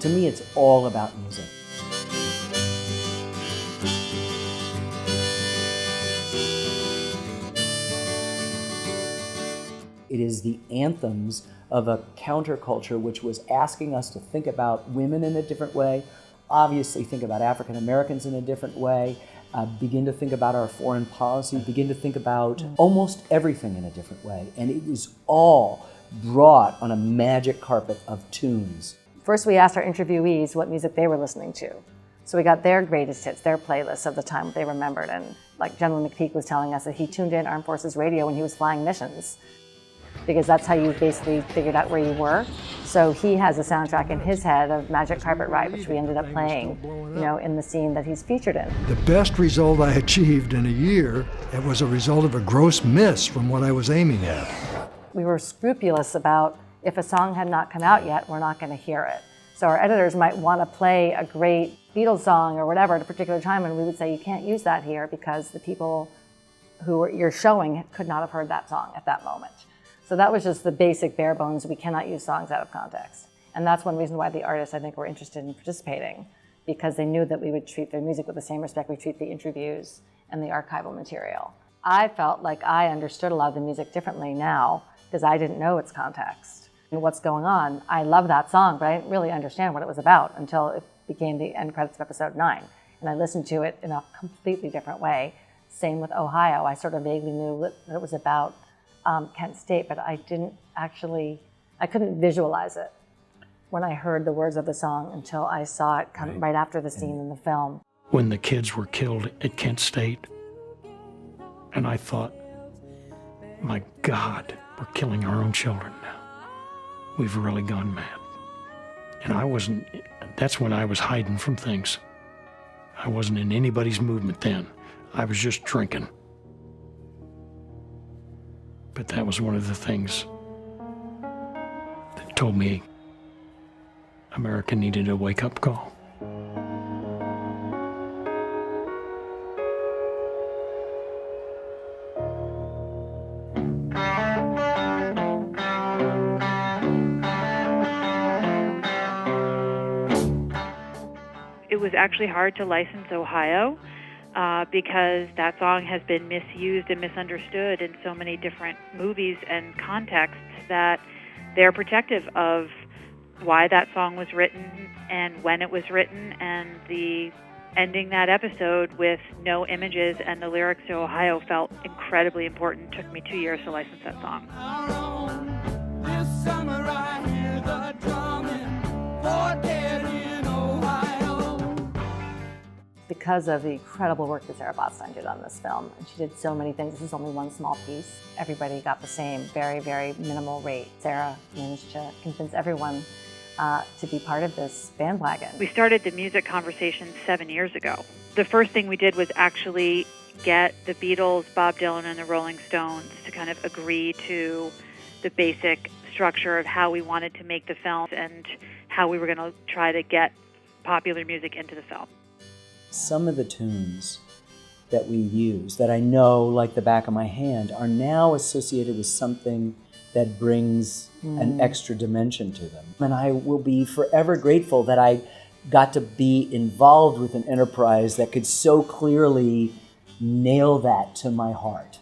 to me, it's all about music. It is the anthems of a counterculture which was asking us to think about women in a different way, obviously think about African Americans in a different way, begin to think about our foreign policy, begin to think about almost everything in a different way. And it was all brought on a magic carpet of tunes. First, we asked our interviewees what music they were listening to. So we got their greatest hits, their playlists of the time they remembered. And like General McPeak was telling us that he tuned in Armed Forces Radio when he was flying missions, because that's how you basically figured out where you were. So he has a soundtrack in his head of Magic Carpet Ride, which we ended up playing, in the scene that he's featured in. The best result I achieved in a year, it was a result of a gross miss from what I was aiming at. We were scrupulous about if a song had not come out yet, we're not going to hear it. So our editors might want to play a great Beatles song or whatever at a particular time, and we would say, you can't use that here because the people who you're showing could not have heard that song at that moment. So that was just the basic bare bones. We cannot use songs out of context. And that's one reason why the artists, I think, were interested in participating, because they knew that we would treat their music with the same respect we treat the interviews and the archival material. I felt like I understood a lot of the music differently now because I didn't know its context and what's going on. I love that song, but I didn't really understand what it was about until it became the end credits of episode 9. And I listened to it in a completely different way. Same with Ohio. I sort of vaguely knew that it was about Kent State, but I couldn't visualize it when I heard the words of the song until I saw it come right after the scene in the film. When the kids were killed at Kent State, and I thought, my God, we're killing our own children now. We've really gone mad. And that's when I was hiding from things. I wasn't in anybody's movement then. I was just drinking. But that was one of the things that told me America needed a wake-up call. It was actually hard to license Ohio. Because that song has been misused and misunderstood in so many different movies and contexts that they're protective of why that song was written and when it was written, and the ending that episode with no images and the lyrics to Ohio felt incredibly important. It took me 2 years to license that song. This summer I hear the drumming for dead in Ohio. Because of the incredible work that Sarah Botstein did on this film, and she did so many things. This is only one small piece. Everybody got the same, very, very minimal rate. Sarah managed to convince everyone to be part of this bandwagon. We started the music conversation 7 years ago. The first thing we did was actually get the Beatles, Bob Dylan, and the Rolling Stones to kind of agree to the basic structure of how we wanted to make the film and how we were going to try to get popular music into the film. Some of the tunes that we use, that I know like the back of my hand, are now associated with something that brings an extra dimension to them. And I will be forever grateful that I got to be involved with an enterprise that could so clearly nail that to my heart.